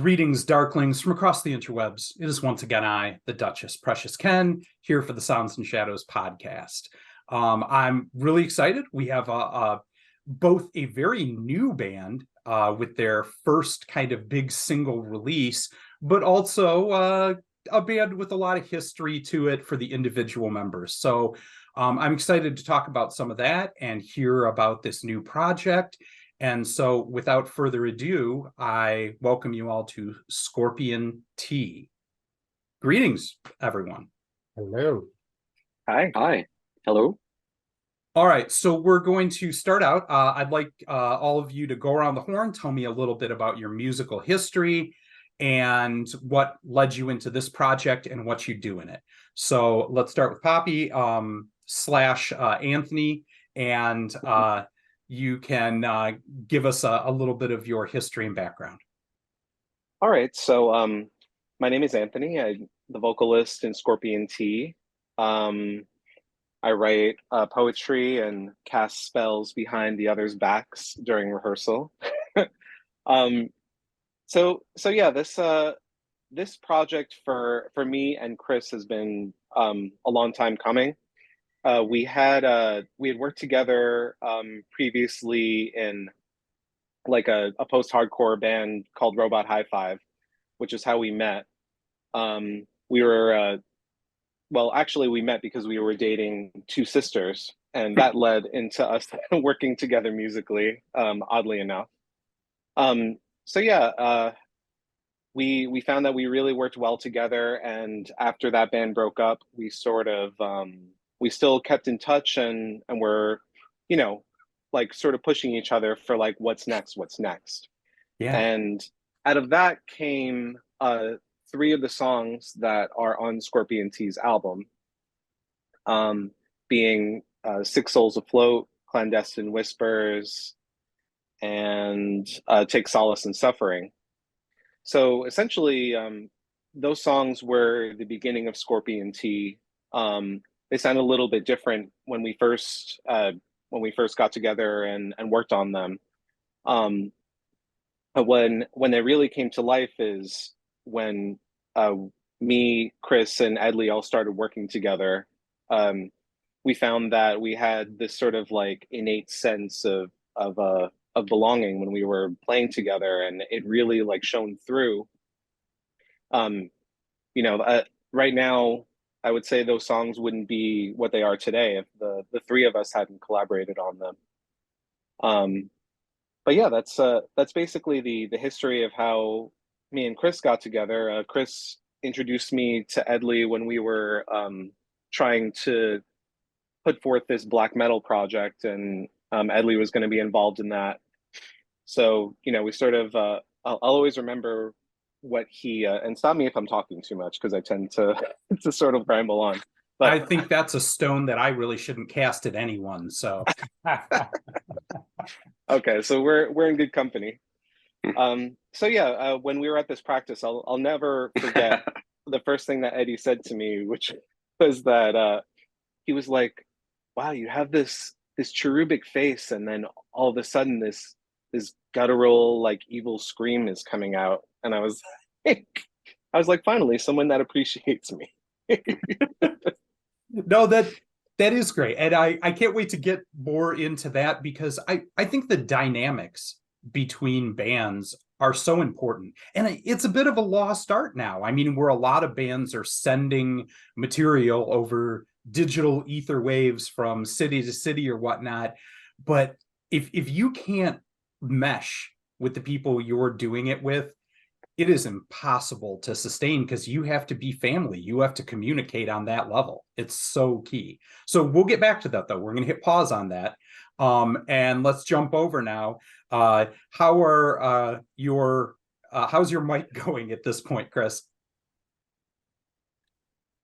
Greetings, Darklings, from across the interwebs. It is once again I, the Duchess Precious Ken, here for the Sounds and Shadows podcast. I'm really excited. We have both a very new band with their first kind of big single release, but also a band with a lot of history to it for the individual members. So I'm excited to talk about some of that and hear about this new project. And so without further ado, I welcome you all to Scorpion Tea. Greetings, everyone. Hello. Hi. Hi. Hello. All right, so we're going to start out. I'd like all of you to go around the horn, tell me a little bit about your musical history and what led you into this project and what you do in it. So let's start with Poppy slash Anthony, and you can give us a little bit of your history and background. All right. So my name is Anthony. I'm the vocalist in Scorpion Tea. I write poetry and cast spells behind the others' backs during rehearsal. So yeah, this project for me and Chris has been a long time coming. We had worked together previously in like a post-hardcore band called Robot High Five, which is how we met. We were well, actually, we met because we were dating two sisters, and that led into us working together musically, oddly enough. So yeah, we found that we really worked well together, and after that band broke up, we sort of we still kept in touch, and we're, you know, like sort of pushing each other for like what's next. Yeah. And out of that came three of the songs that are on Scorpion Tea's album, being Six Souls Afloat, Clandestine Whispers, and Take Solace in Suffering. So essentially, those songs were the beginning of Scorpion Tea. They sound a little bit different when we first got together and worked on them. But when they really came to life is when me, Chris, and Edley all started working together. We found that we had this sort of like innate sense of belonging when we were playing together, and it really like shone through. You know, right now, I would say those songs wouldn't be what they are today if the three of us hadn't collaborated on them. But yeah, that's basically the history of how me and Chris got together. Chris introduced me to Edley when we were trying to put forth this black metal project, and Edley was going to be involved in that. So, you know, we sort of I'll always remember what he and stop me if I'm talking too much because I tend to to sort of ramble on. But I think that's a stone that I really shouldn't cast at anyone. So okay, so we're in good company. So yeah, when we were at this practice, I'll never forget the first thing that Eddie said to me, which was that he was like, "Wow, you have this cherubic face, and then all of a sudden this guttural like evil scream is coming out," and I was like, finally, someone that appreciates me. No, that is great. And I can't wait to get more into that because I think the dynamics between bands are so important. And it's a bit of a lost art now. I mean, where a lot of bands are sending material over digital ether waves from city to city or whatnot. But if you can't mesh with the people you're doing it with, it is impossible to sustain because you have to be family. You have to communicate on that level. It's so key. So we'll get back to that, though. We're going to hit pause on that. And let's jump over now. How's your mic going at this point, Chris?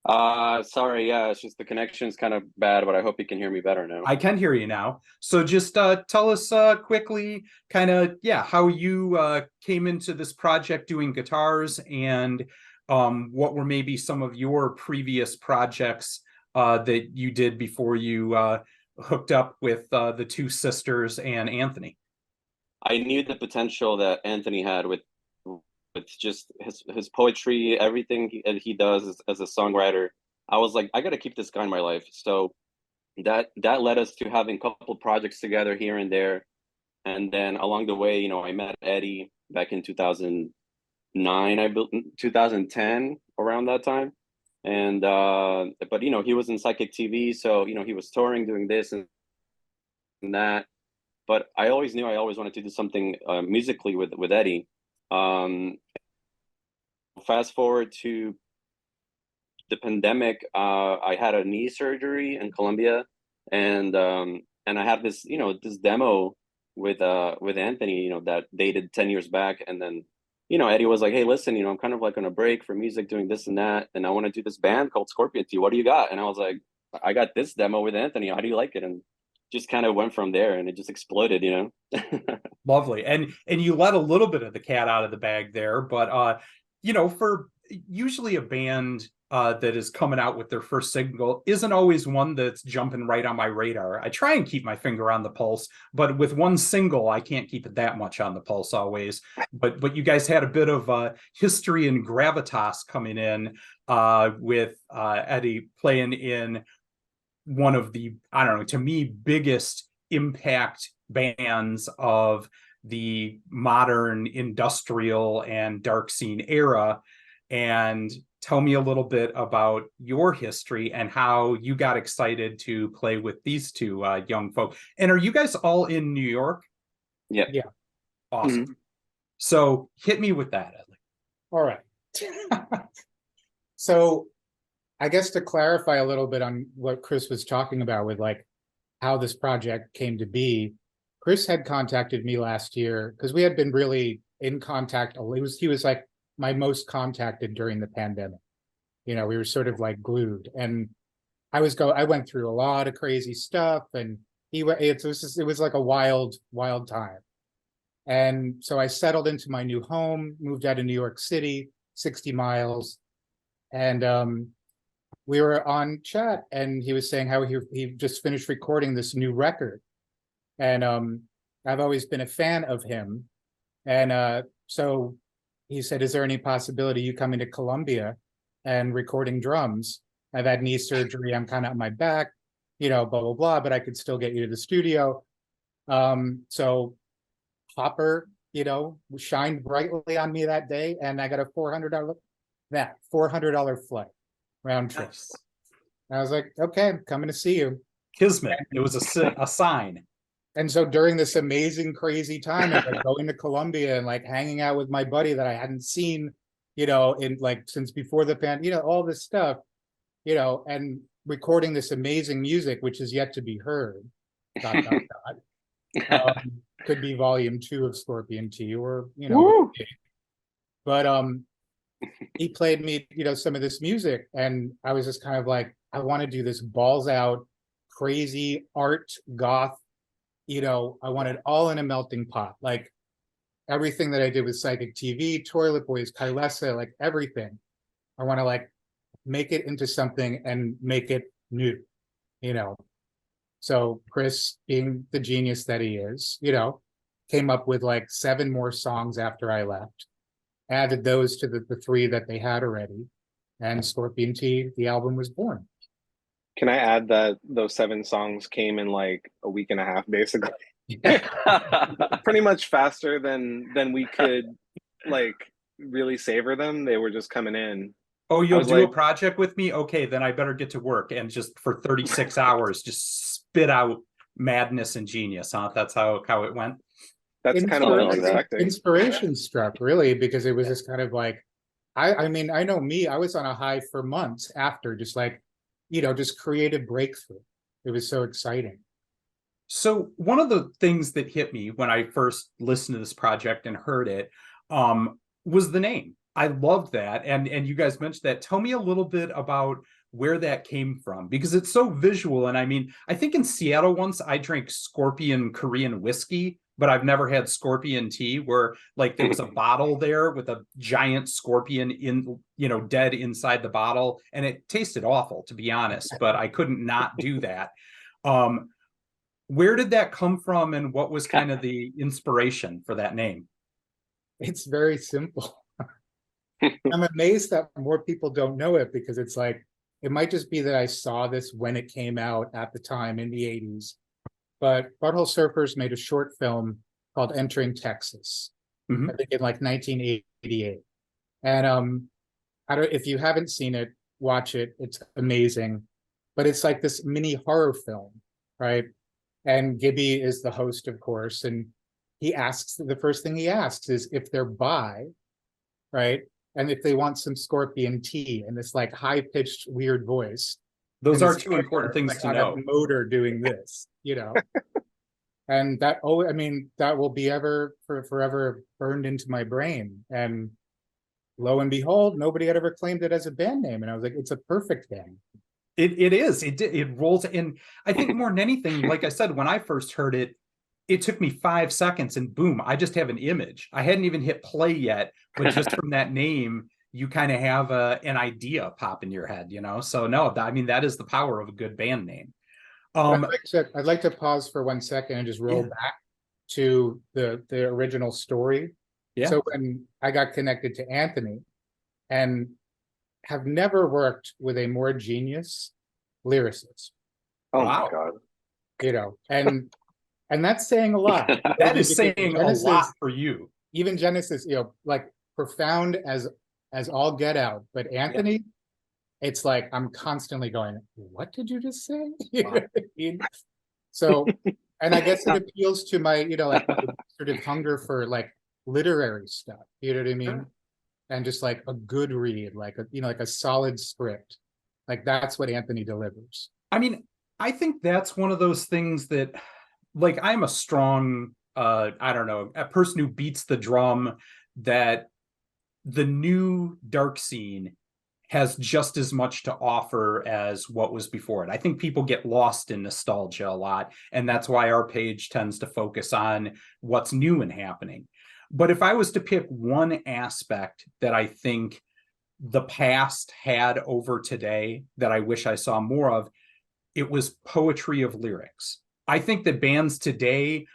Sorry, yeah, it's just the connection's kind of bad, but I hope you can hear me better now. I can hear you now. So just tell us quickly kind of, yeah, how you came into this project doing guitars and what were maybe some of your previous projects that you did before you hooked up with the two sisters and Anthony. I knew the potential that Anthony had with it's just his poetry, everything he does as a songwriter. I was like, I got to keep this guy in my life. So that led us to having a couple projects together here and there. And then along the way, you know, I met Eddie back in 2009, I built 2010, around that time. And but you know, he was in Psychic TV, so you know, he was touring, doing this and that. But I always knew I always wanted to do something musically with Eddie. Um, Fast forward to the pandemic, I had a knee surgery in Colombia, and I had this, you know, this demo with Anthony, you know, that dated 10 years back. And then, you know, Eddie was like, hey, listen, you know, I'm kind of like on a break for music, doing this and that, and I want to do this band called Scorpion Tea. What do you got? And I was like, I got this demo with Anthony. How do you like it? And just kind of went from there, and it just exploded, you know. Lovely. And you let a little bit of the cat out of the bag there, but you know, for usually a band that is coming out with their first single isn't always one that's jumping right on my radar. I try and keep my finger on the pulse, but with one single, I can't keep it that much on the pulse always. But you guys had a bit of history and gravitas coming in with Eddie playing in one of the, I don't know, to me, biggest impact bands of the modern industrial and dark scene era. And tell me a little bit about your history and how you got excited to play with these two young folk. And are you guys all in New York? Yeah. Yeah. Awesome. Mhm. So hit me with that, Edley. All right. So I guess to clarify a little bit on what Chris was talking about with like how this project came to be, Chris had contacted me last year because we had been really in contact. He was like my most contacted during the pandemic. You know, we were sort of like glued, and I went through a lot of crazy stuff, and it was like a wild time. And so I settled into my new home, moved out of New York City, 60 miles, and we were on chat, and he was saying how he just finished recording this new record, and I've always been a fan of him, and so he said, "Is there any possibility you coming to Colombia and recording drums? I've had knee surgery. I'm kind of on my back, you know, blah blah blah, but I could still get you to the studio." So Hopper, you know, shined brightly on me that day, and I got a $400 flight round trip. Nice. And I was like, okay, I'm coming to see you. Kismet. It was a sign. And so during this amazing, crazy time of like going to Colombia and like hanging out with my buddy that I hadn't seen, you know, in like since before the pandemic, you know, all this stuff, you know, and recording this amazing music, which is yet to be heard. Dot, dot, dot. Could be volume 2 of Scorpion Tea, or you know, but he played me, you know, some of this music, and I was just kind of like, I want to do this balls out, crazy art goth, you know, I want it all in a melting pot, like everything that I did with Psychic TV, Toilet Boys, Kylesa, like everything. I want to like make it into something and make it new, you know. So Chris, being the genius that he is, you know, came up with like 7 more songs after I left, added those to the 3 that they had already, and Scorpion Tea, the album was born. Can I add that those 7 songs came in like a week and a half, basically? Pretty much faster than we could like really savor them. They were just coming in. Oh, you'll do like, a project with me? Okay, then I better get to work and just for 36 hours, just spit out madness and genius, huh? That's how it went. That's kind of what I was expecting. Inspiration struck, really, because it was just kind of like, I mean, I know me, I was on a high for months after, just like, you know, just creative breakthrough. It was so exciting. So one of the things that hit me when I first listened to this project and heard it was the name. I loved that. And you guys mentioned that. Tell me a little bit about where that came from, because it's so visual. And I mean, I think in Seattle once I drank Scorpion Korean whiskey, but I've never had Scorpion Tea, where like there was a bottle there with a giant scorpion in, you know, dead inside the bottle. And it tasted awful, to be honest, but I couldn't not do that. Where did that come from, and what was kind of the inspiration for that name? It's very simple. I'm amazed that more people don't know it, because it's like, it might just be that I saw this when it came out at the time in the 80s. But Butthole Surfers made a short film called Entering Texas, Mhm. I think in like 1988. And I don't, if you haven't seen it, watch it. It's amazing. But it's like this mini horror film, right? And Gibby is the host, of course, and the first thing he asks is if they're bi, right? And if they want some scorpion tea in this like high-pitched weird voice. Those And are this two important character, things like, to on know. a motor doing this, you know. And that, oh, I mean, that will be forever burned into my brain. And lo and behold, nobody had ever claimed it as a band name. And I was like, it's a perfect band. It is. It rolls in. I think more than anything, like I said, when I first heard it, it took me 5 seconds and boom, I just have an image. I hadn't even hit play yet, but just from that name, you kind of have an idea pop in your head, you know? So no, I mean, that is the power of a good band name. I'd like to pause for 1 second and just roll Yeah. back to the original story. Yeah. So when I got connected to Anthony, and have never worked with a more genius lyricist, Oh Wow. my God. you know, and that's saying a lot. That is Because saying Genesis, a lot for you. even Genesis, you know, like profound as all get out. But Anthony, it's like I'm constantly going, what did you just say? You know what I mean? So, and I guess it appeals to my, you know, like my sort of hunger for like literary stuff. You know what I mean? Sure. And just like a good read, like a, you know, like a solid script. Like that's what Anthony delivers. I mean, I think that's one of those things that, like, I'm a strong, I don't know, a person who beats the drum that the new dark scene has just as much to offer as what was before it. I think people get lost in nostalgia a lot, and that's why our page tends to focus on what's new and happening. But if I was to pick one aspect that I think the past had over today that I wish I saw more of, it was poetry of lyrics. I think that bands today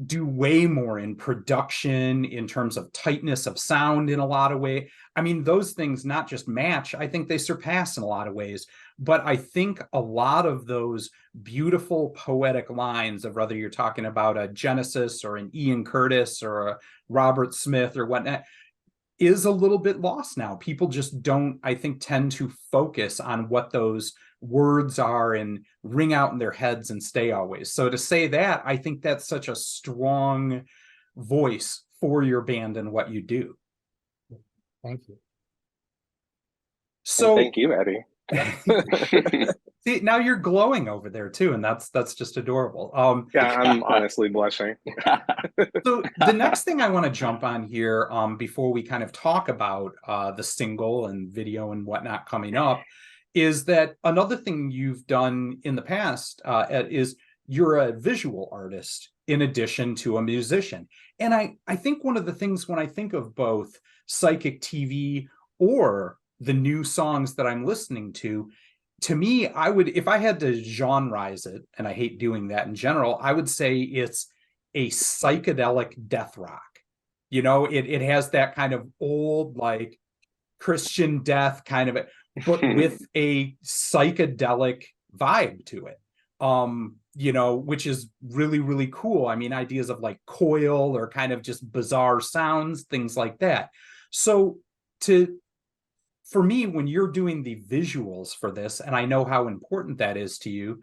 do way more in production in terms of tightness of sound in a lot of ways. I mean, those things not just match, I think they surpass in a lot of ways. But I think a lot of those beautiful poetic lines of whether you're talking about a Genesis or an Ian Curtis or a Robert Smith or whatnot is a little bit lost now. People just don't, I think, tend to focus on what those words are and ring out in their heads and stay always. So to say that, I think that's such a strong voice for your band and what you do. Thank you. So Thank you, Eddie. see, now you're glowing over there too, and that's just adorable. Yeah, I'm honestly blushing. So the next thing I want to jump on here, before we kind of talk about the single and video and whatnot coming up, is that another thing you've done in the past is you're a visual artist in addition to a musician. And I think one of the things when I think of both Psychic TV or the new songs that I'm listening to me, I would, if I had to genreize it, and I hate doing that in general, I would say it's a psychedelic death rock. You know, it has that kind of old, like Christian death kind of, but with a psychedelic vibe to it. You know, which is really, really cool. I mean, ideas of like coil or kind of just bizarre sounds, things like that. So for me, when you're doing the visuals for this, and I know how important that is to you,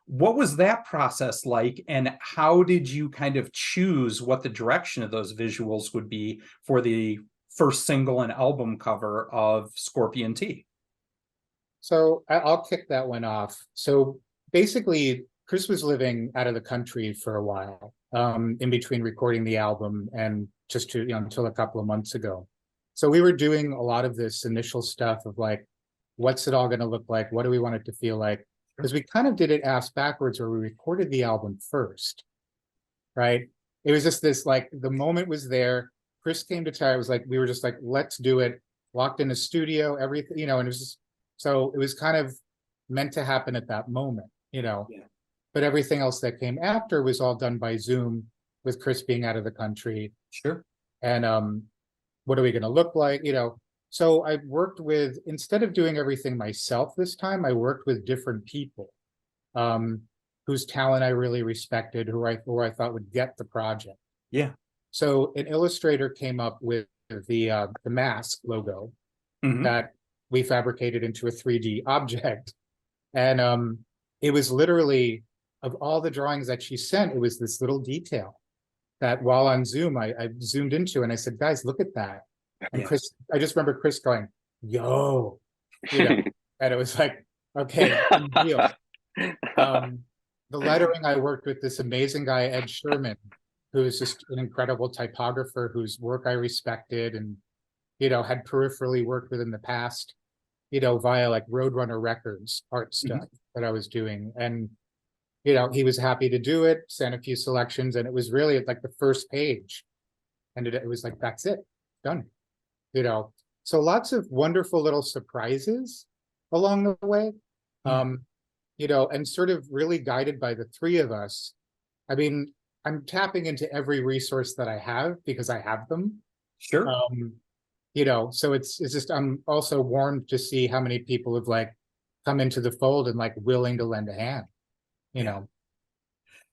what was that process like? And how did you kind of choose what the direction of those visuals would be for the first single and album cover of Scorpion Tea? So I'll kick that one off. So basically, Chris was living out of the country for a while, in between recording the album and just to, you know, until a couple of months ago. So we were doing a lot of this initial stuff of like, what's it all going to look like? What do we want it to feel like? Because we kind of did it ass backwards, where we recorded the album first, right? It was just this, like, the moment was there. Chris came to town. It was like, we were just like, let's do it. Walked in the studio, everything, you know, and it was just, so it was kind of meant to happen at that moment, you know. Yeah. But everything else that came after was all done by Zoom, with Chris being out of the country. Sure. And what are we going to look like, you know? So I worked with, instead of doing everything myself this time, I worked with different people. Whose talent I really respected, who I thought would get the project. Yeah. So an illustrator came up with the mask logo Mhm. that we fabricated into a 3D object. And it was literally, of all the drawings that she sent, it was this little detail that while on Zoom, I zoomed into and I said, guys, look at that. And Yeah. Chris, I just remember Chris going, yo, you know, and it was like, okay, done deal. The lettering, I worked with this amazing guy, Ed Sherman, who is just an incredible typographer whose work I respected and, you know, had peripherally worked with in the past, you know, via like Roadrunner Records art stuff that I was doing. And, you know, he was happy to do it, sent a few selections, and it was really like the first page. And it was like, that's it, done. You know, so lots of wonderful little surprises along the way. Yeah. You know, and sort of really guided by the three of us. I mean, I'm tapping into every resource that I have because I have them. Sure. You know, so it's just, I'm also warmed to see how many people have like come into the fold and like willing to lend a hand, you know.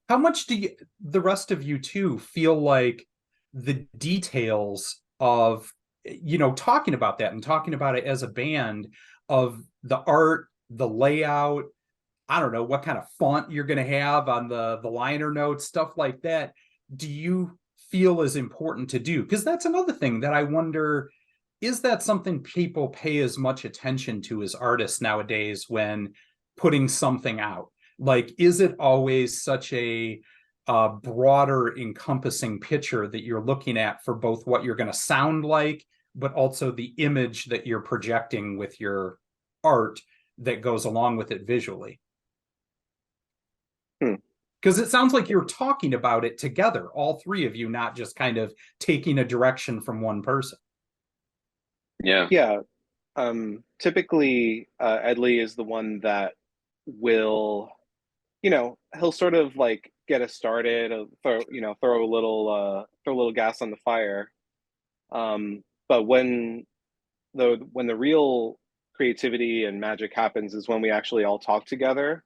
How much do the rest of you too feel like the details of, you know, talking about that and talking about it as a band, of the art, the layout, I don't know what kind of font you're going to have on the liner notes, stuff like that, do you feel is important to do? Because that's another thing that I wonder, is that something people pay as much attention to as artists nowadays when putting something out? Like, is it always such a broader encompassing picture that you're looking at for both what you're going to sound like, but also the image that you're projecting with your art that goes along with it visually? Because it sounds like you're talking about it together, all three of you, not just kind of taking a direction from one person. Yeah. Yeah. Typically, Edley is the one that will, you know, he'll sort of like get us started, throw a little gas on the fire. But when the real creativity and magic happens is when we actually all talk together.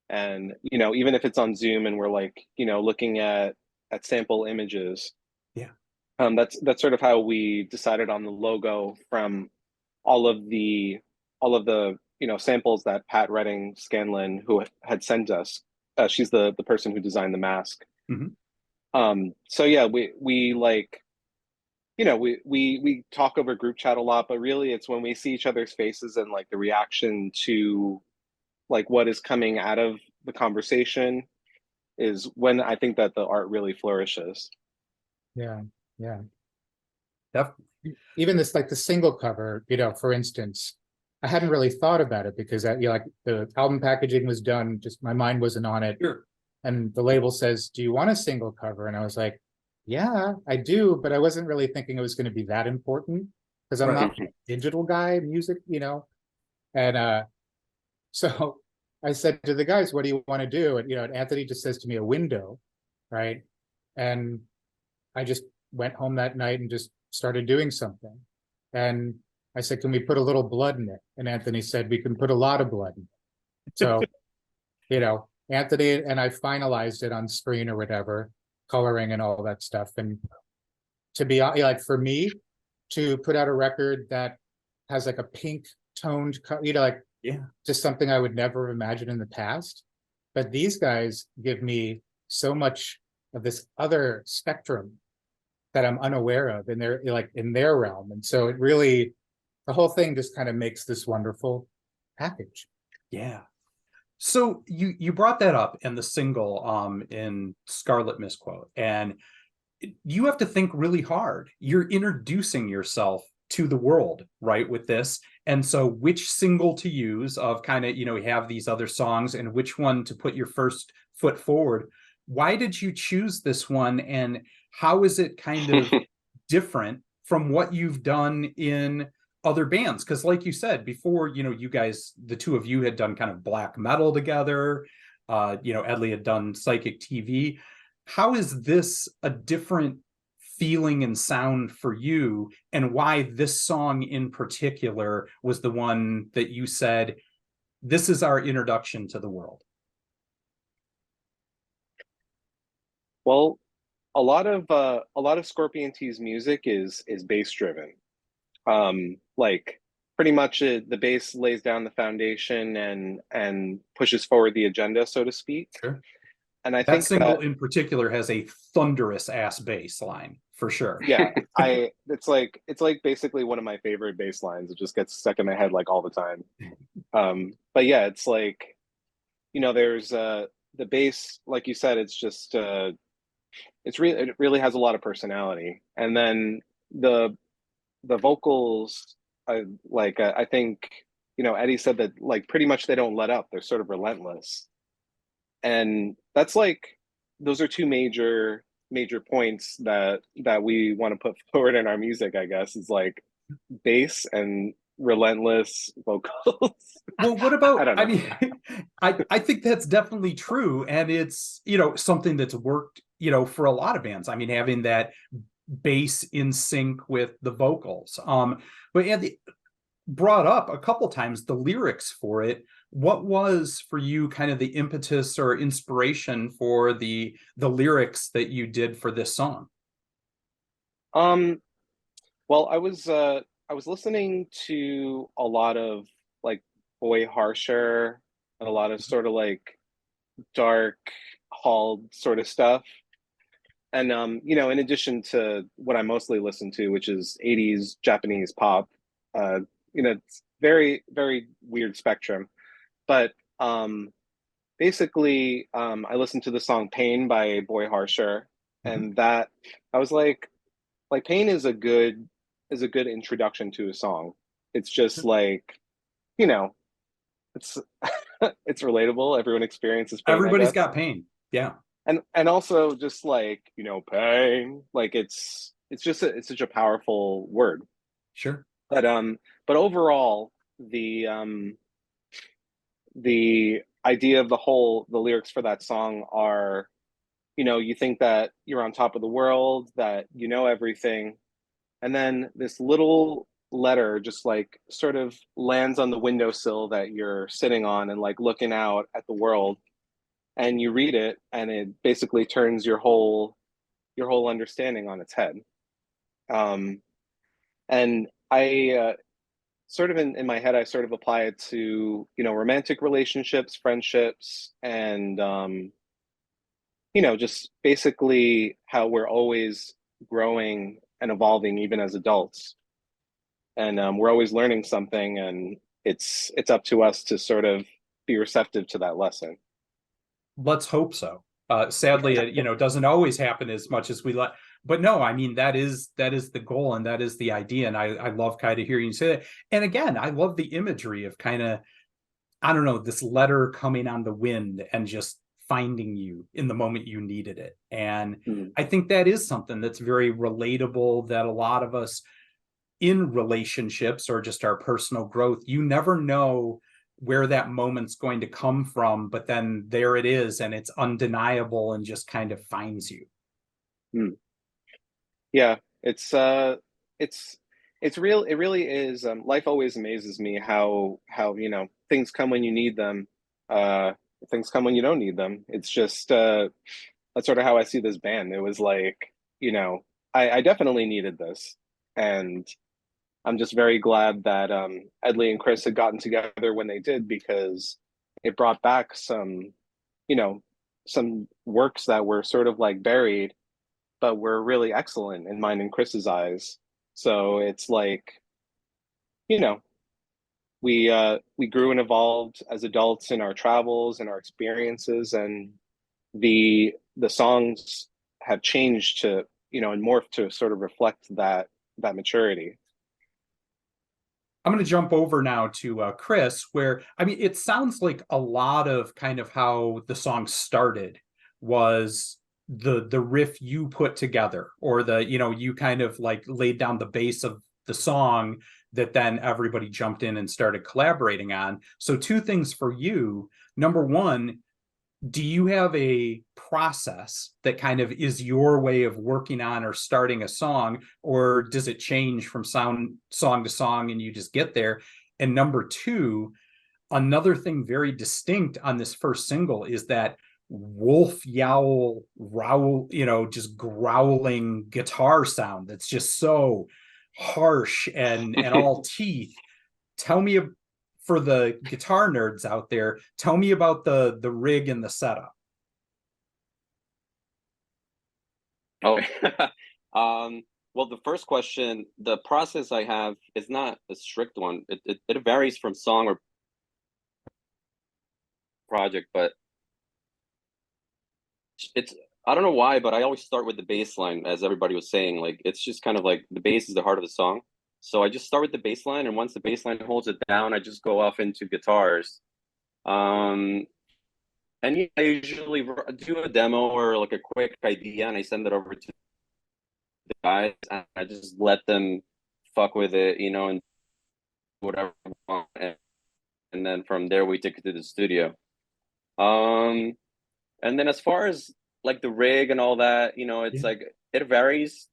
And, you know, even if it's on Zoom and we're like, you know, looking at sample images. Yeah. That's sort of how we decided on the logo from all of the you know, samples that Pat Redding Scanlon, who had sent us. She's the person who designed the mask. So yeah, we like, you know, we talk over group chat a lot, but really it's when we see each other's faces and like the reaction to like what is coming out of the conversation is when I think that the art really flourishes. Yeah, yeah. Definitely. Even this, like the single cover, you know, for instance, I hadn't really thought about it because you know, like the album packaging was done, just my mind wasn't on it. Sure. And the label says, do you want a single cover? And I was like, yeah, I do, but I wasn't really thinking it was going to be that important because I'm not a digital guy, music, you know. And so I said to the guys, what do you want to do? And, you know, and Anthony just says to me, a window, right? And I just went home that night and just started doing something. And I said, can we put a little blood in it? And Anthony said, we can put a lot of blood in it. So, you know, Anthony and I finalized it on screen or whatever, coloring and all that stuff. And to be like, for me to put out a record that has like a pink toned, you know, like, yeah, just something I would never imagine in the past. But these guys give me so much of this other spectrum that I'm unaware of in their, like, in their realm. And so it really, the whole thing just kind of makes this wonderful package. Yeah. So you brought that up in the single in Scarlet Misquote, and you have to think really hard. You're introducing yourself to the world, right, with this. And so which single to use of kind of, you know, we have these other songs and which one to put your first foot forward. Why did you choose this one, and how is it kind of different from what you've done in other bands? Because like you said before, you know, you guys, the two of you had done kind of black metal together. You know, Edley had done Psychic TV. How is this a different feeling and sound for you, and why this song in particular was the one that you said, this is our introduction to the world. Well, a lot of Scorpion T's music is bass driven. Like pretty much the bass lays down the foundation and pushes forward the agenda, so to speak. Sure. And I That think single that, in particular has a thunderous ass bass line for sure. yeah, it's like basically one of my favorite bass lines. It just gets stuck in my head like all the time. But yeah, it's like, you know, there's the bass, like you said, it's just it really has a lot of personality. And then the vocals, I think, you know, Eddie said that like pretty much they don't let up. They're sort of relentless. And that's like, those are two major points that we want to put forward in our music, I guess, is like bass and relentless vocals. Well, what I about, don't I know. mean, I think that's definitely true. And it's, you know, something that's worked, you know, for a lot of bands. I mean, having that bass in sync with the vocals. But Andy brought up a couple times the lyrics for it. What was for you kind of the impetus or inspiration for the lyrics that you did for this song? Well, I was listening to a lot of like Boy Harsher and a lot of sort of like dark hall sort of stuff. And you know, in addition to what I mostly listen to, which is 80s Japanese pop, you know, it's very, very weird spectrum. But basically, I listened to the song Pain by Boy Harsher, and that I was like Pain is a good introduction to a song. It's just like, you know, it's it's relatable. Everyone experiences pain, I Everybody's guess. got pain. Yeah. And also just like, you know, pain, like it's just it's such a powerful word. Sure. But overall, the idea of the lyrics for that song are, you know, you think that you're on top of the world, that you know everything, and then this little letter just like sort of lands on the windowsill that you're sitting on and like looking out at the world, and you read it, and it basically turns your whole understanding on its head. And I sort of in my head, I sort of apply it to, you know, romantic relationships, friendships, and you know, just basically how we're always growing and evolving even as adults. And we're always learning something, and it's up to us to sort of be receptive to that lesson. Let's hope so. Sadly, it, you know, doesn't always happen as much as we let. But no, I mean, that is the goal, and that is the idea. And I love kind of hearing you say that. And again, I love the imagery of kind of, I don't know, this letter coming on the wind and just finding you in the moment you needed it. And I think that is something that's very relatable, that a lot of us in relationships or just our personal growth, you never know where that moment's going to come from, but then there it is, and it's undeniable and just kind of finds you. Yeah, it's real. It really is. Life always amazes me how you know, things come when you need them. Things come when you don't need them. It's just that's sort of how I see this band. It was like, you know, I definitely needed this, and I'm just very glad that Edley and Chris had gotten together when they did, because it brought back some, you know, some works that were sort of like buried, but were really excellent in mine and Chris's eyes. So it's like, you know, we grew and evolved as adults in our travels and our experiences, and the songs have changed to, you know, and morphed to sort of reflect that maturity. I'm going to jump over now to Chris, where, I mean, it sounds like a lot of kind of how the song started was the riff you put together, or the, you know, you kind of like laid down the base of the song that then everybody jumped in and started collaborating on. So two things for you. Number one, do you have a process that kind of is your way of working on or starting a song, or does it change from song to song and you just get there? And number two, another thing very distinct on this first single is that wolf yowl growl, just growling guitar sound that's just so harsh and all teeth. Tell me, for the guitar nerds out there, tell me about the rig and the setup. Oh, well, the first question, the process I have is not a strict one. It varies from song or project, but it's, I don't know why, but I always start with the bass line, as everybody was saying. Like, it's just kind of like the bass is the heart of the song. So I just start with the bass line, and once the bass line holds it down, I just go off into guitars. And yeah, I usually do a demo or like a quick idea, and I send it over to the guys, and I just let them fuck with it, and whatever. And then from there, we take it to the studio. And then as far as like the rig and all that, it's like it varies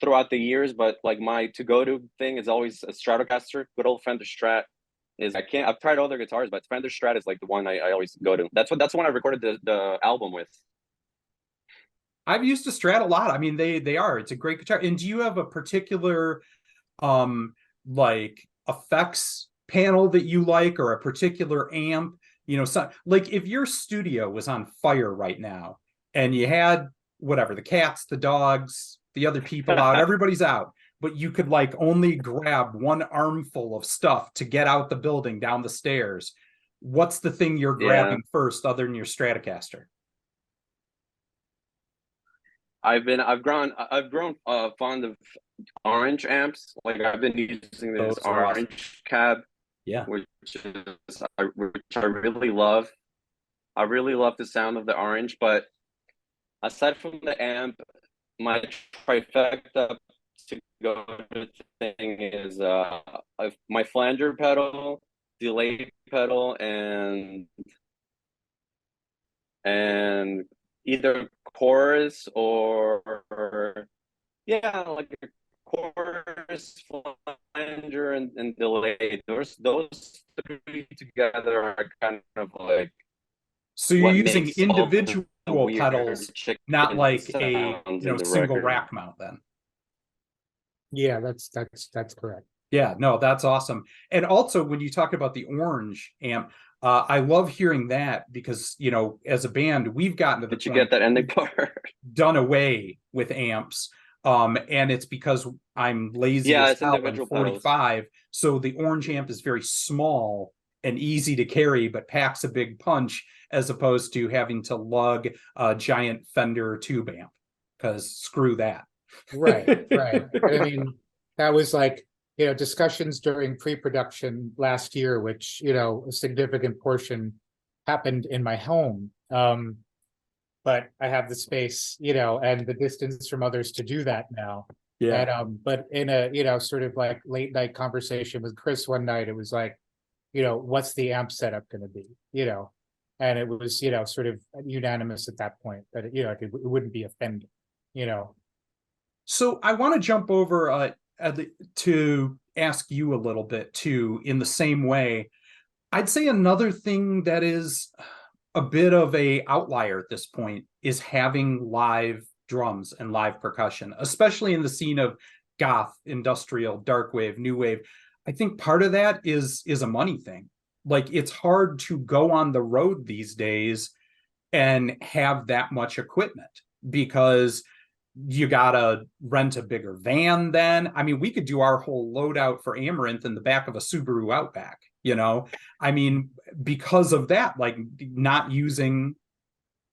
throughout the years, but like my to thing is always a Stratocaster, good old Fender Strat. I've tried other guitars, but Fender Strat is like the one I always go to. That's the one I recorded the album with. I've used a Strat a lot. I mean, it's a great guitar. And do you have a particular like effects panel that you like, or a particular amp? Like if your studio was on fire right now and you had whatever, the cats, the dogs, the other people out, everybody's out, but you could like only grab one armful of stuff to get out the building down the stairs, what's the thing you're grabbing first other than your Stratocaster? I've grown fond of orange amps. Like I've been using this orange cab, which I really love. I really love the sound of the orange, but aside from the amp, my trifecta to go to thing is my flanger pedal, delay pedal, and either chorus or like a chorus, flanger, and delay. Those three together are kind of like, so you're using individual pedals, not like a single rack mount then. Yeah, that's correct. Yeah, no, that's awesome. And also when you talk about the orange amp, I love hearing that because, as a band, we've gotten to the point, you get that ending part? Done away with amps. And it's because I'm lazy as hell, I'm 45. So the orange amp is very small and easy to carry, but packs a big punch, as opposed to having to lug a giant Fender tube amp, because screw that. Right. I mean, that was like, discussions during pre-production last year, which, a significant portion happened in my home. But I have the space, and the distance from others to do that now. Yeah. And, but in a, sort of like late night conversation with Chris one night, it was like, what's the amp setup going to be, and it was, sort of unanimous at that point that, it wouldn't be a Fender, So I want to jump over to ask you a little bit too, in the same way. I'd say another thing that is a bit of a outlier at this point is having live drums and live percussion, especially in the scene of goth, industrial, dark wave, new wave. I think part of that is a money thing. Like, it's hard to go on the road these days and have that much equipment, because you gotta rent a bigger van then. I mean, we could do our whole loadout for Amaranthe in the back of a Subaru Outback, I mean, because of that, like not using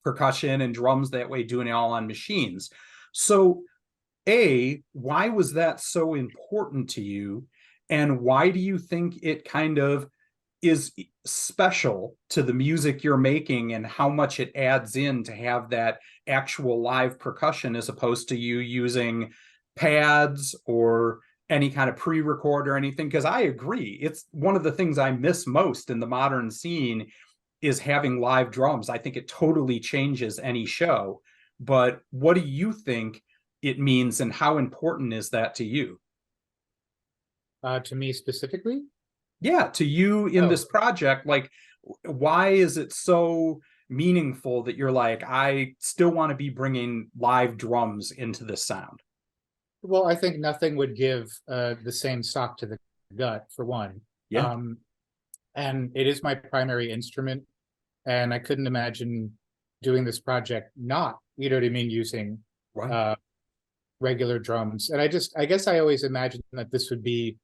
percussion and drums that way, doing it all on machines. So why was that so important to you? And why do you think it kind of is special to the music you're making, and how much it adds in to have that actual live percussion, as opposed to you using pads or any kind of pre-record or anything? Because I agree, it's one of the things I miss most in the modern scene is having live drums. I think it totally changes any show. But what do you think it means, and how important is that to you? To me specifically? Yeah, to you in Oh. this project, like, why is it so meaningful that you're like, I still want to be bringing live drums into this sound? Well, I think nothing would give the same sock to the gut, for one. Yeah. And it is my primary instrument, and I couldn't imagine doing this project not, you know what I mean, using Right. regular drums. And I guess I always imagined that this would be,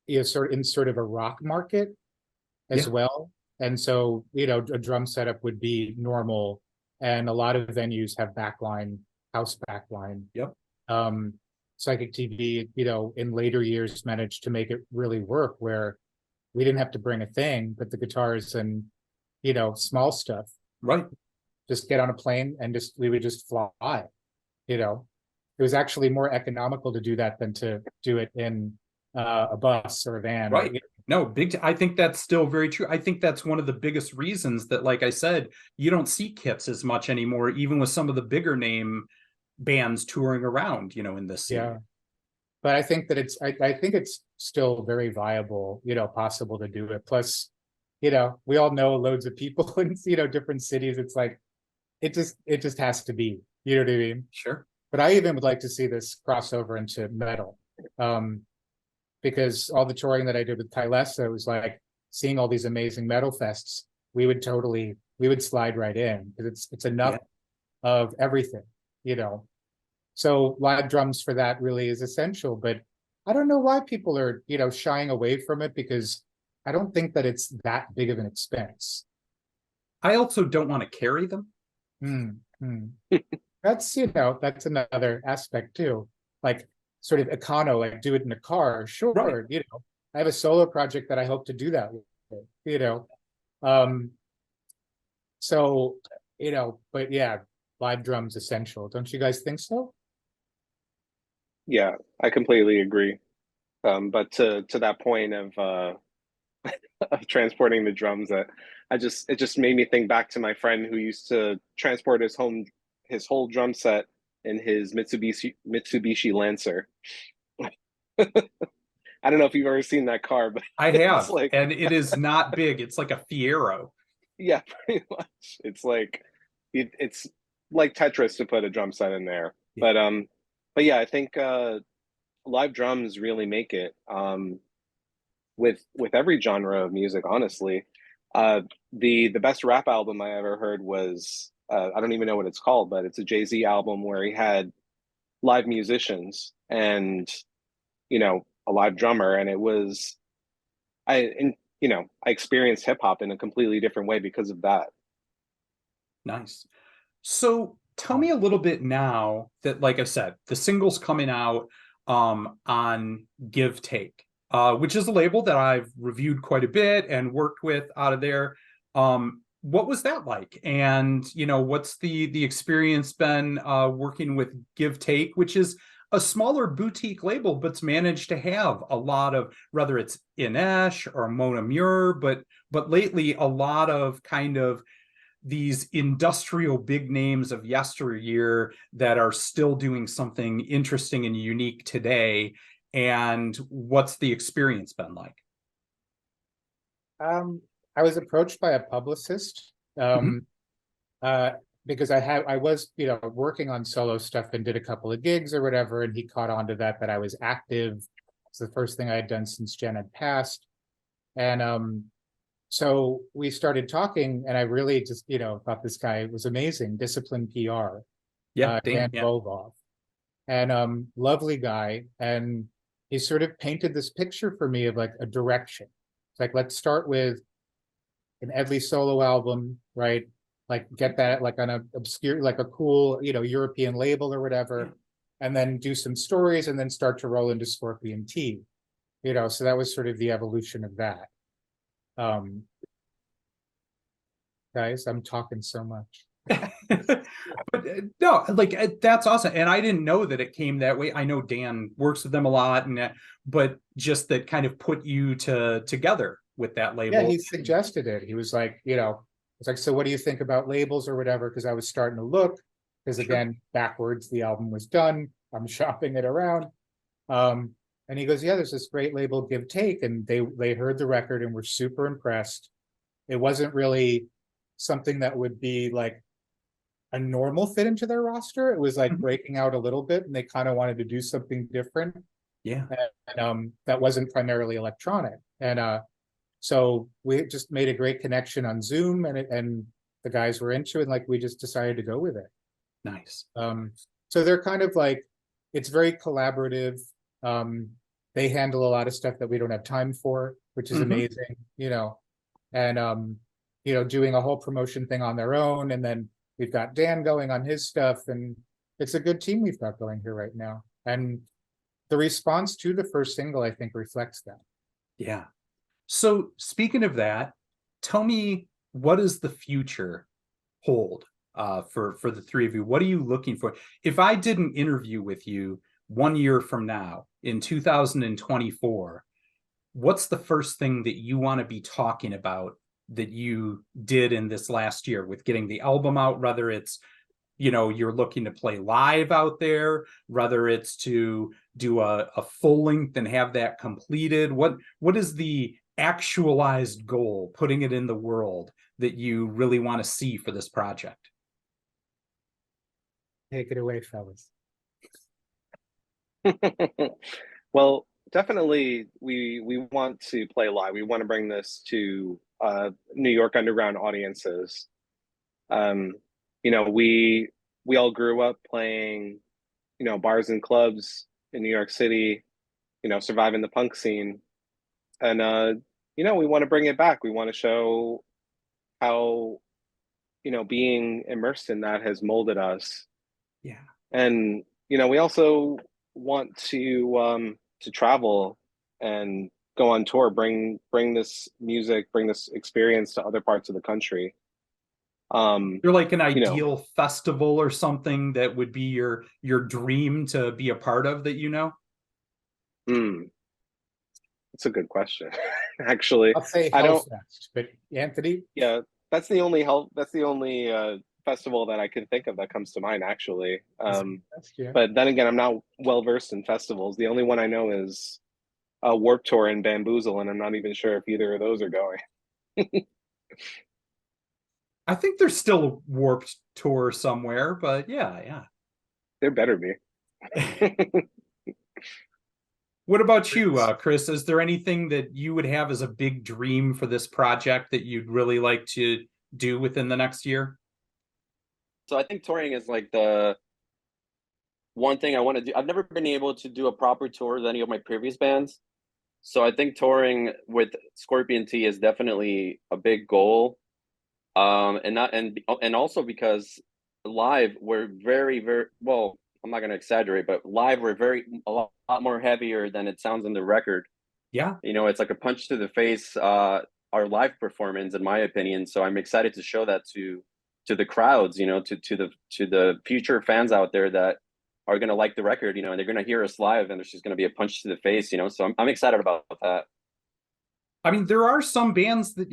you know, sort of a rock market as Yeah. well. And so, you know, a drum setup would be normal, and a lot of venues have backline, house backline. Yep. Psychic TV, you know, in later years managed to make it really work, where we didn't have to bring a thing, but the guitars and, you know, small stuff, Right. just get on a plane and we would just fly, you know. It was actually more economical to do that than to do it in a bus or a van. Right. No, I think that's still very true. I think that's one of the biggest reasons that, like I said, you don't see kits as much anymore, even with some of the bigger name bands touring around, you know, in this scene. Yeah. But I think that I think it's still very viable, you know, possible to do it. Plus, you know, we all know loads of people in, you know, different cities. It's like, it just has to be, you know what I mean? Sure. But I even would like to see this crossover into metal. Because all the touring that I did with Tylesa was like seeing all these amazing metal fests. We would slide right in, because it's enough of everything, you know. So live drums for that really is essential, but I don't know why people are, you know, shying away from it, because I don't think that it's that big of an expense. I also don't want to carry them. That's, you know, that's another aspect too. Like sort of econo, like do it in a car, sure. Right. You know, I have a solo project that I hope to do that with, you know. So, you know, but yeah, live drums essential. Don't you guys think so? Yeah, I completely agree. But to that point of of transporting the drums, that it just made me think back to my friend who used to transport his whole drum set in his Mitsubishi Lancer. I don't know if you've ever seen that car, but I it's have, like, and it is not big. It's like a Fiero. yeah, pretty much. It's like it's like Tetris to put a drum set in there. Yeah. But yeah, I think live drums really make it. With every genre of music, honestly. The best rap album I ever heard was I don't even know what it's called, but it's a Jay-Z album where he had live musicians and, you know, a live drummer, and it was you know, I experienced hip hop in a completely different way because of that. Nice. So tell me a little bit now that, like I said, the single's coming out on Give Take, which is a label that I've reviewed quite a bit and worked with out of there. What was that like? And, you know, what's the experience been working with Give Take, which is a smaller boutique label, but's managed to have a lot of, whether it's Inesh or Mona Muir, but lately a lot of kind of these industrial big names of yesteryear that are still doing something interesting and unique today. And what's the experience been like? I was approached by a publicist, because I was, you know, working on solo stuff and did a couple of gigs or whatever, and he caught on to that I was active. It's the first thing I had done since Jen had passed. And so we started talking, and I really just, you know, thought this guy was amazing. Discipline PR. Yeah, Dan yeah. Bovov. And lovely guy. And he sort of painted this picture for me of like a direction. It's like, let's start with an Edley solo album, right? Like get that like on a obscure, like a cool, you know, European label or whatever, and then do some stories and then start to roll into Scorpion T, you know. So that was sort of the evolution of that. Guys, I'm talking so much. But no, like that's awesome. And I didn't know that it came that way. I know Dan works with them a lot, and but just that kind of put you together with that label. Yeah, he suggested it. He was like, it's like, so what do you think about labels or whatever? Because I was starting to look, because again, backwards, the album was done. I'm shopping it around. And he goes, yeah, there's this great label, Give Take, and they heard the record and were super impressed. It wasn't really something that would be like a normal fit into their roster. It was like Mhm. breaking out a little bit, and they kind of wanted to do something different. Yeah. And that wasn't primarily electronic. And so we just made a great connection on Zoom, and the guys were into it, and like we just decided to go with it. Nice. So they're kind of like, it's very collaborative. They handle a lot of stuff that we don't have time for, which is Mhm. amazing, and doing a whole promotion thing on their own, and then we've got Dan going on his stuff, and it's a good team we've got going here right now. And the response to the first single, I think, reflects that. Yeah. So speaking of that, tell me, what does the future hold for the three of you? What are you looking for? If I did an interview with you 1 year from now in 2024, what's the first thing that you want to be talking about that you did in this last year with getting the album out, whether it's you're looking to play live out there, whether it's to do a full length and have that completed? What is the actualized goal, putting it in the world, that you really want to see for this project? Take it away, fellas. Well, definitely we want to play live. We want to bring this to New York underground audiences. We all grew up playing, bars and clubs in New York City, surviving the punk scene. And we want to bring it back. We want to show how, being immersed in that has molded us. Yeah. And we also want to travel and go on tour, bring this music, bring this experience to other parts of the country. You're like an ideal festival or something that would be your dream to be a part of, that It's a good question. Actually, I'll say I don't. Hellfest, but Anthony? Yeah, that's the only festival that I can think of that comes to mind, actually. Yeah. But then again, I'm not well versed in festivals. The only one I know is a Warped Tour and Bamboozle, and I'm not even sure if either of those are going. I think there's still a Warped Tour somewhere, but yeah. There better be. What about you, Chris? Is there anything that you would have as a big dream for this project that you'd really like to do within the next year? So I think touring is like the one thing I want to do. I've never been able to do a proper tour with any of my previous bands. So I think touring with Scorpion T is definitely a big goal. And also because live we're very, very well, I'm not gonna exaggerate, but live we're a lot more heavier than it sounds on the record. Yeah. It's like a punch to the face, our live performance, in my opinion. So I'm excited to show that to the crowds, to the future fans out there that are gonna like the record, and they're gonna hear us live, and it's just gonna be a punch to the face, So I'm excited about that. I mean, there are some bands that,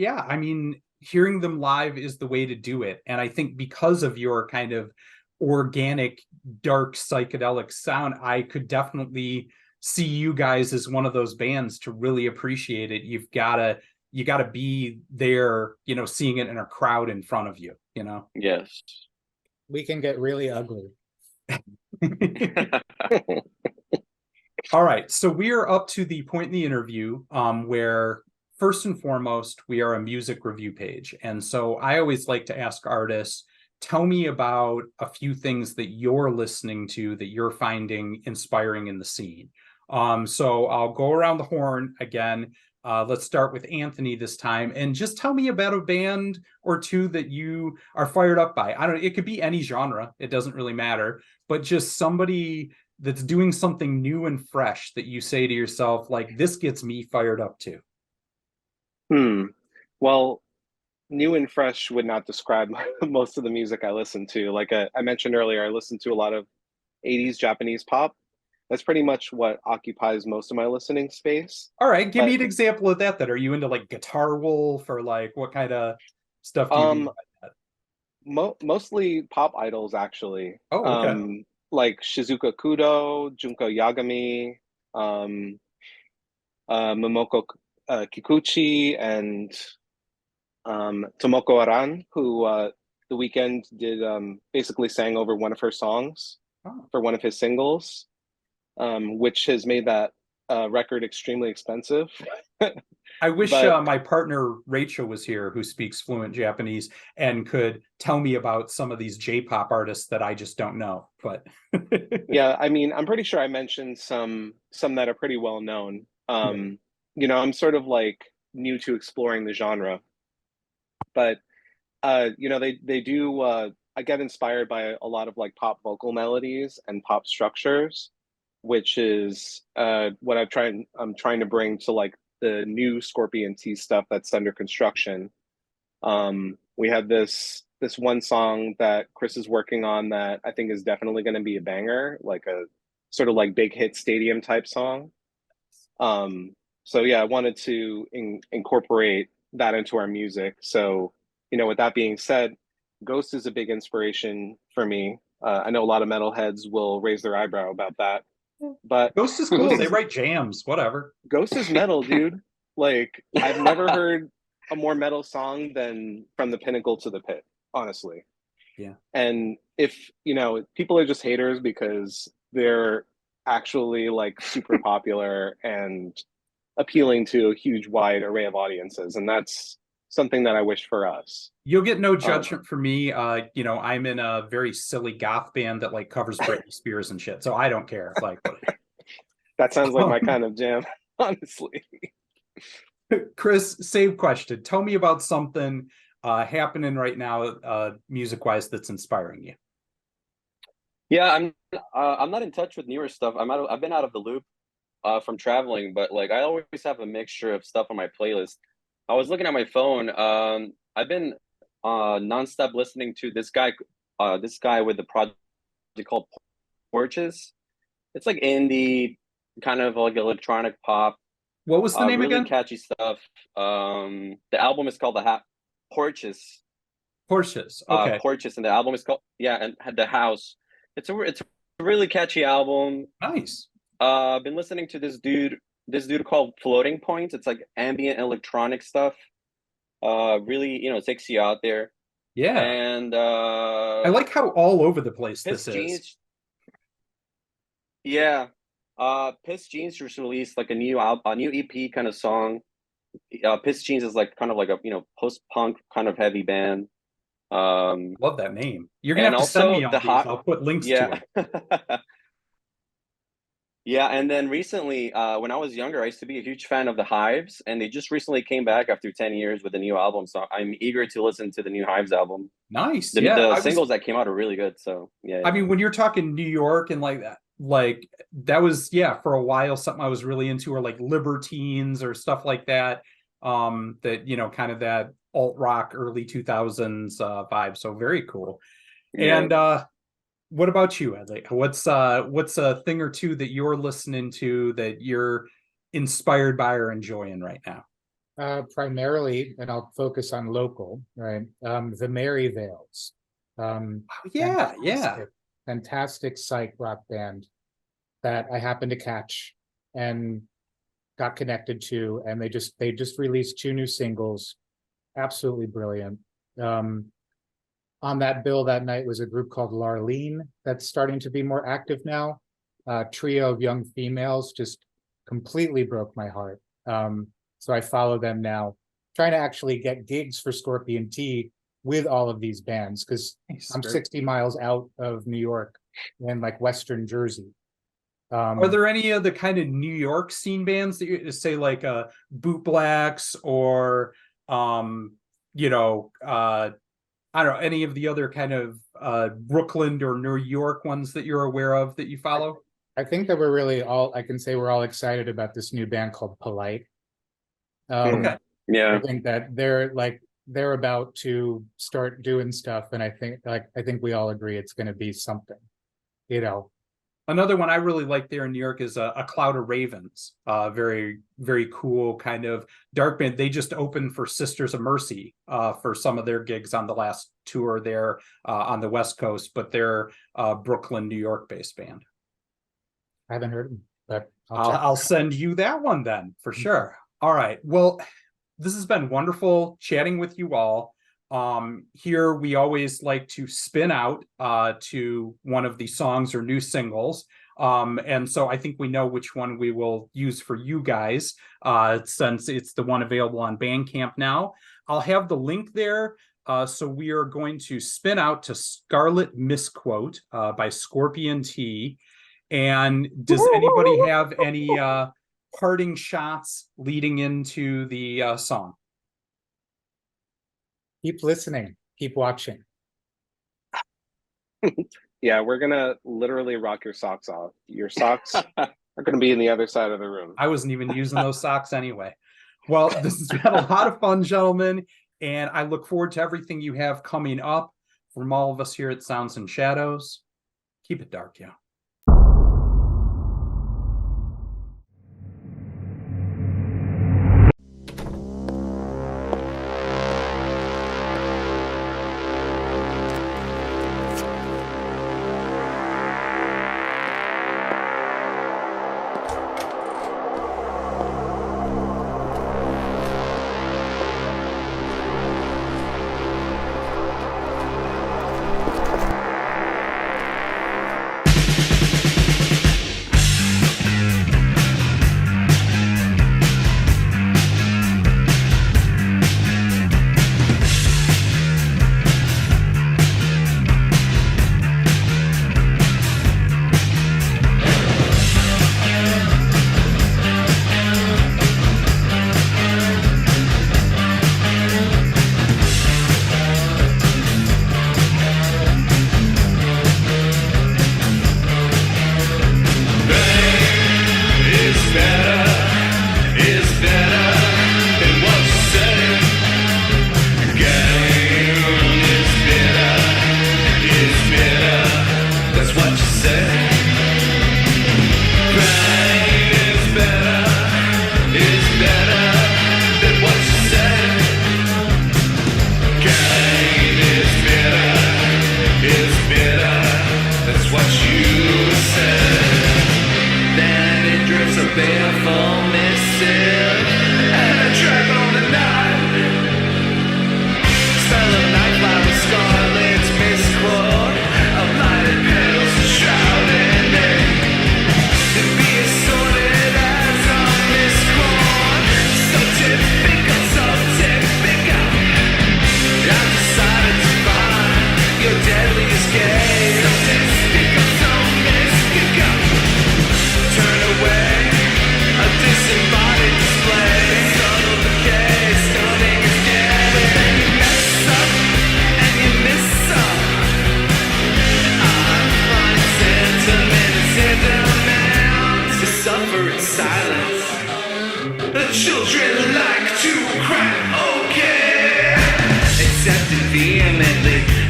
hearing them live is the way to do it. And I think because of your kind of organic, dark, psychedelic sound, I could definitely see you guys as one of those bands to really appreciate it. You gotta be there, seeing it in a crowd in front of you, Yes. We can get really ugly. All right, so we are up to the point in the interview where, first and foremost, we are a music review page. And so I always like to ask artists, tell me about a few things that you're listening to that you're finding inspiring in the scene. So I'll go around the horn again. Let's start with Anthony this time, and just tell me about a band or two that you are fired up by. It could be any genre, it doesn't really matter, but just somebody that's doing something new and fresh that you say to yourself, like, this gets me fired up too. Well, new and fresh would not describe most of the music I listen to. Like I mentioned earlier, I listen to a lot of 80s Japanese pop. that's pretty much what occupies most of my listening space. All right, give me But an example of that. That are you into like Guitar Wolf or like what kind of stuff do you mean um, by that? mostly pop idols actually. Oh, okay. Like Shizuka Kudo, Junko Yagami, um, Momoko Kikuchi, and Tomoko Aran, who the weekend did basically sang over one of her songs Oh. for one of his singles, which has made that record extremely expensive. I wish But my partner Rachel was here, who speaks fluent Japanese and could tell me about some of these J-pop artists that I just don't know. But yeah, I mean, I'm pretty sure I mentioned some that are pretty well known. right. You know, I'm sort of like new to exploring the genre, but you know, they do. I get inspired by a lot of like pop vocal melodies and pop structures, which is what I'm trying to bring to like the new Scorpion T stuff that's under construction. We have this one song that Chris is working on that I think is definitely going to be a banger, like a sort of like big hit stadium type song. So yeah, I wanted to incorporate that into our music. So, you know, with that being said, Ghost is a big inspiration for me. I know a lot of metalheads will raise their eyebrow about that, but Ghost is cool. They write jams, whatever. Ghost is metal, dude. Like I've never heard a more metal song than From the Pinnacle to the Pit, honestly. Yeah. And if, you know, people are just haters because they're actually like super popular and appealing to a huge wide array of audiences, and that's something that I wish for us. You'll get no Um, judgment from me. You know, I'm in a very silly goth band that like covers Britney Spears and shit, so I don't care. Like, that sounds like my kind of jam, honestly. Chris, same question. Tell me about something happening right now, music wise, that's inspiring you. Yeah, I'm not in touch with newer stuff. I've been out of the loop from traveling, but like I always have a mixture of stuff on my playlist. I was looking at my phone. I've been nonstop listening to this guy with the project called Porches. It's like indie, kind of like electronic pop, What was the name really again? catchy stuff. The album is called Porches, Porsches. Okay, Porches, and the album is called, yeah, and had the house. It's a really catchy album. nice. I've been listening to this dude called Floating Points. It's like ambient electronic stuff. Really, you know, takes you out there. Yeah, And I like how all over the place Piss this is. Jeans, yeah. Piss Jeans just released like a new EP kind of song. Piss Jeans is like kind of like a, you know, post punk kind of heavy band. Um, Love that name. You're gonna and have to send me also all the these. hot, I'll put links to yeah. it. Yeah, and then recently, when I was younger, I used to be a huge fan of the Hives, and they just recently came back after 10 years with a new album. So I'm eager to listen to the new Hives album. Nice. The Yeah, the singles that came out are really good. So yeah, I yeah. mean, when you're talking New York and like that was, yeah, for a while something I was really into, or like Libertines or stuff like that. That, you know, kind of that alt rock early 2000s vibe. So very cool. Yeah. And what about you, Ed? Like, what's a thing or two that you're listening to that you're inspired by or enjoying right now? Primarily, and I'll focus on local, right? The Maryvales. Yeah, yeah. Fantastic psych rock band that I happened to catch and got connected to, and they just released 2 new singles, absolutely brilliant. On that bill that night was a group called Larlene that's starting to be more active now. Trio of young females just completely broke my heart. So I follow them now, trying to actually get gigs for Scorpion T with all of these bands, because Nice. I'm 60 miles out of New York and like Western Jersey. Are there any of the kind of New York scene bands that you say like Boot Blacks or you know, I don't know, any of the other kind of Brooklyn or New York ones that you're aware of that you follow? I think that I can say we're all excited about this new band called Polite. Okay. I Yeah. think that they're about to start doing stuff, and I think we all agree it's going to be something, you know. Another one I really like there in New York is a Cloud of Ravens. Very, very cool kind of dark band. They just opened for Sisters of Mercy for some of their gigs on the last tour there on the West Coast, but they're a Brooklyn, New York based band. I haven't heard of them, but I'll check. I'll send you that one then for sure. All right. Well, this has been wonderful chatting with you all. Here we always like to spin out to one of the songs or new singles. And so I think we know which one we will use for you guys, since it's the one available on Bandcamp now. I'll have the link there. So we are going to spin out to Scarlet Misquote by Scorpion T. And does anybody have any parting shots leading into the song? Keep listening, keep watching. Yeah, we're gonna literally rock your socks off. Your socks are gonna be in the other side of the room. I wasn't even using those socks anyway. Well, this has been a lot of fun, gentlemen, and I look forward to everything you have coming up. From all of us here at Sounds and Shadows, keep it dark, yeah.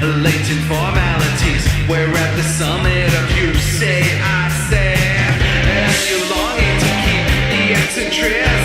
Latent formalities, where at the summit of you say, I say, and you're longing to keep the eccentricity.